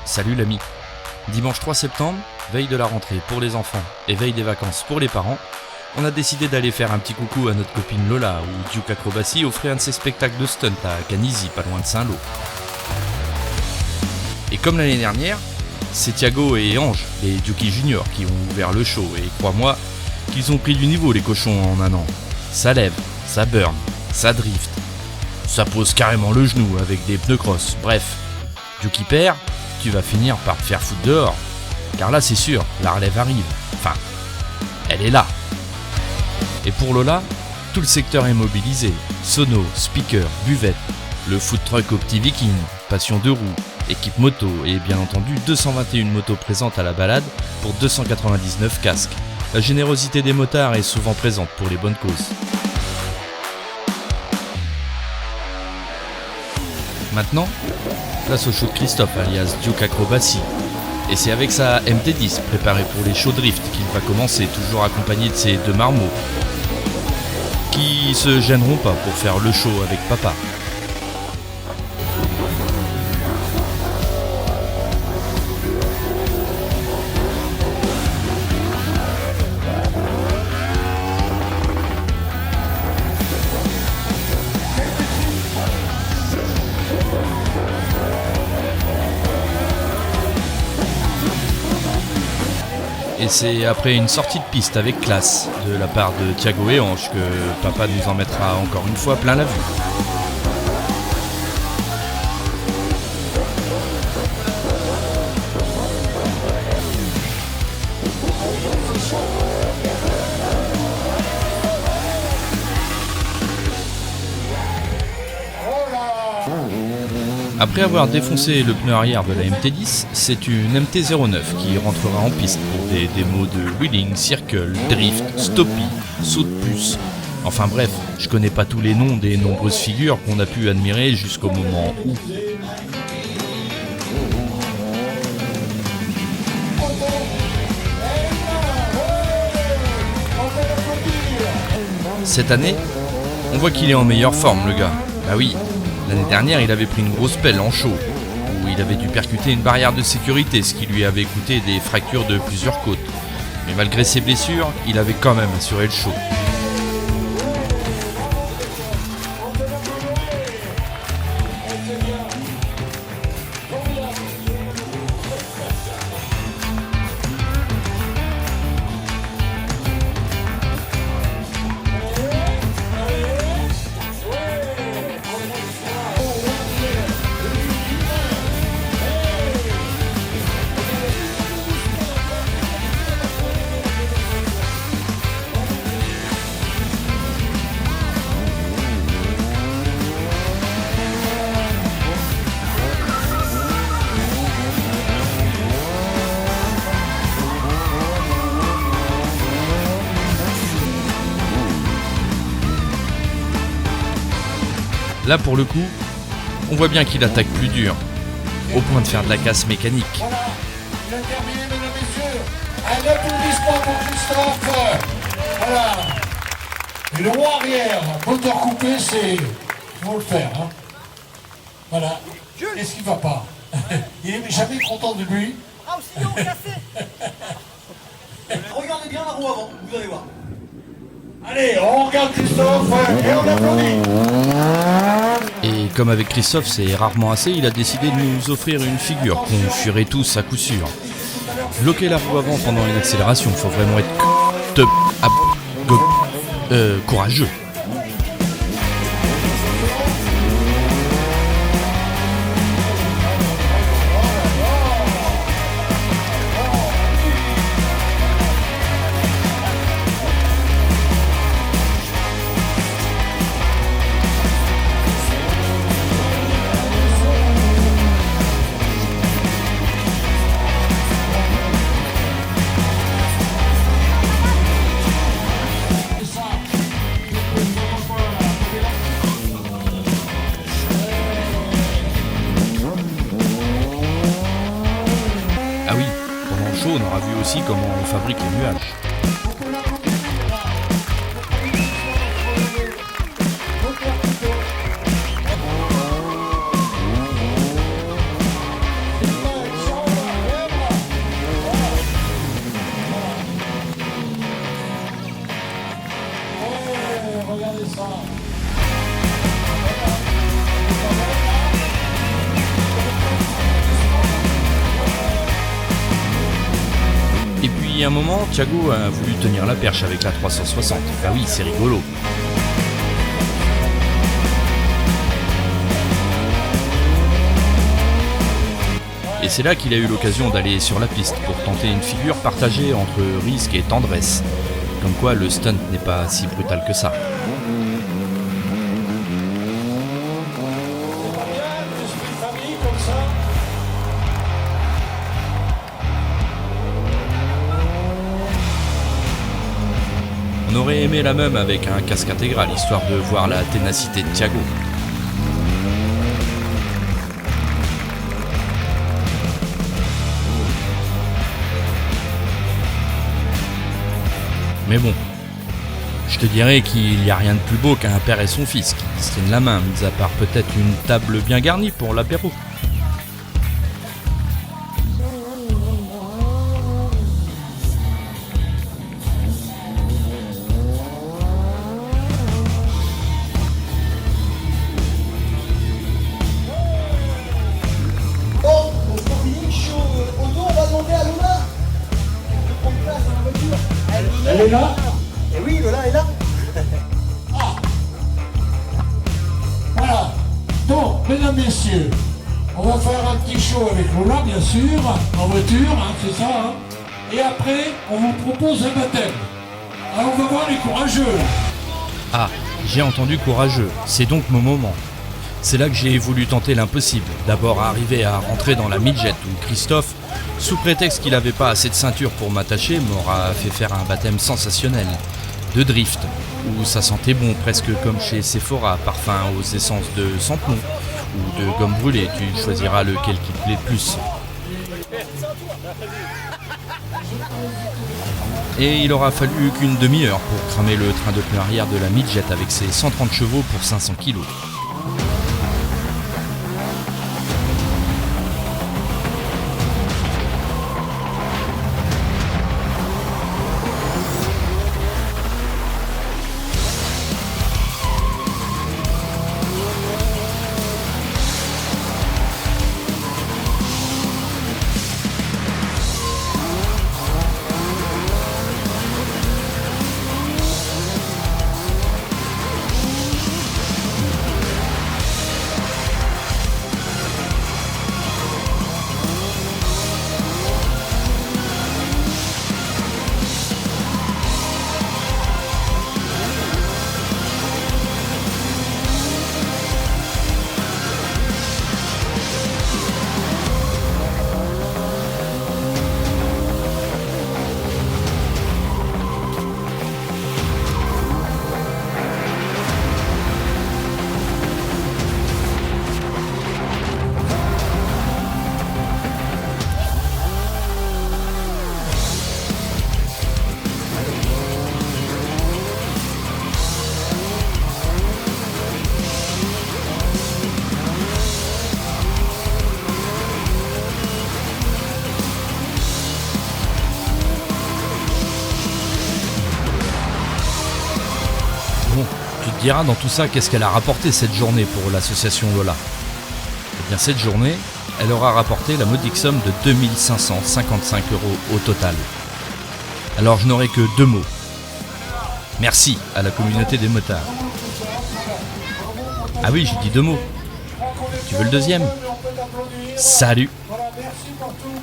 Salut l'ami. Dimanche 3 septembre, veille de la rentrée pour les enfants et veille des vacances pour les parents, on a décidé d'aller faire un petit coucou à notre copine Lola où Duke Acrobacy offrait un de ses spectacles de stunt à Canisy, pas loin de Saint-Lô. Et comme l'année dernière, c'est Thiago et Ange, les Duki Junior, qui ont ouvert le show et crois-moi qu'ils ont pris du niveau les cochons en un an. Ça lève, ça burn, ça drift, ça pose carrément le genou avec des pneus cross, bref. Duki perd, tu vas finir par te faire foutre dehors. Car là c'est sûr, la relève arrive. Enfin, elle est là. Et pour Lola, tout le secteur est mobilisé. Sono, speaker, buvette, le food truck au petit viking, passion de roues, équipe moto et bien entendu 221 motos présentes à la balade pour 299 casques. La générosité des motards est souvent présente pour les bonnes causes. Maintenant, place au show de Christophe alias Duke Acrobacy. Et c'est avec sa MT10 préparée pour les shows drift qu'il va commencer, toujours accompagné de ses deux marmots qui se gêneront pas pour faire le show avec papa. Et c'est après une sortie de piste avec classe de la part de Thiago et Ange que papa nous en mettra encore une fois plein la vue. Après avoir défoncé le pneu arrière de la MT10, c'est une MT-09 qui rentrera en piste pour des démos de wheeling, circle, drift, stoppie, saut de puce. Enfin bref, je connais pas tous les noms des nombreuses figures qu'on a pu admirer jusqu'au moment où. Cette année, on voit qu'il est en meilleure forme le gars. Bah oui. L'année dernière, il avait pris une grosse pelle en show, où il avait dû percuter une barrière de sécurité, ce qui lui avait coûté des fractures de plusieurs côtes. Mais malgré ses blessures, il avait quand même assuré le show. Là pour le coup, on voit bien qu'il attaque plus dur, au point de faire de la casse mécanique. Voilà, il a terminé mesdames et messieurs. Un applaudissement pour Christophe. Voilà. Et le roi arrière, moteur coupé, c'est... faut le faire. Hein. Voilà. Qu'est-ce qui va pas? Il est jamais content de lui. Ah, aussi, non, cassé. Regardez bien la roue avant, vous allez voir. Allez, on regarde Christophe et on applaudit. Et comme avec Christophe c'est rarement assez, il a décidé de nous offrir une figure qu'on fuirait tous à coup sûr. Bloquer la roue avant pendant une accélération, faut vraiment être courageux. Ah oui, pendant le show, on aura vu aussi comment on fabrique les nuages. puis un moment, Thiago a voulu tenir la perche avec la 360. Bah oui, c'est rigolo. Et c'est là qu'il a eu l'occasion d'aller sur la piste pour tenter une figure partagée entre risque et tendresse. Comme quoi le stunt n'est pas si brutal que ça. On aurait aimé la même avec un casque intégral, histoire de voir la ténacité de Thiago. Mais bon, je te dirais qu'il n'y a rien de plus beau qu'un père et son fils qui se tiennent la main, mis à part peut-être une table bien garnie pour l'apéro. Bon, le Sporting chaud au dos, on va demander à Lola de prendre place dans la voiture. Elle est là? Et oui, Lola est là. Voilà. Donc, mesdames, messieurs, on va faire un petit show avec Lola, bien sûr, en voiture, hein, c'est ça. Hein. Et après, on vous propose un baptême. Alors, on va voir les courageux. Ah, j'ai entendu courageux, c'est donc mon moment. C'est là que j'ai voulu tenter l'impossible. D'abord arriver à rentrer dans la midget où Christophe, sous prétexte qu'il n'avait pas assez de ceinture pour m'attacher, m'aura fait faire un baptême sensationnel. De drift, où ça sentait bon, presque comme chez Sephora, parfum aux essences de sans-plomb ou de gomme brûlée, tu choisiras lequel qui te plaît le plus. Et il aura fallu qu'une demi-heure pour cramer le train de pneu arrière de la midget avec ses 130 chevaux pour 500 kilos. Bon, tu te diras dans tout ça qu'est-ce qu'elle a rapporté cette journée pour l'association Lola. Eh bien cette journée, elle aura rapporté la modique somme de 2555 € au total. Alors je n'aurai que deux mots. Merci à la communauté des motards. Ah oui, j'ai dit deux mots. Tu veux le deuxième? Salut! Voilà, merci pour tout.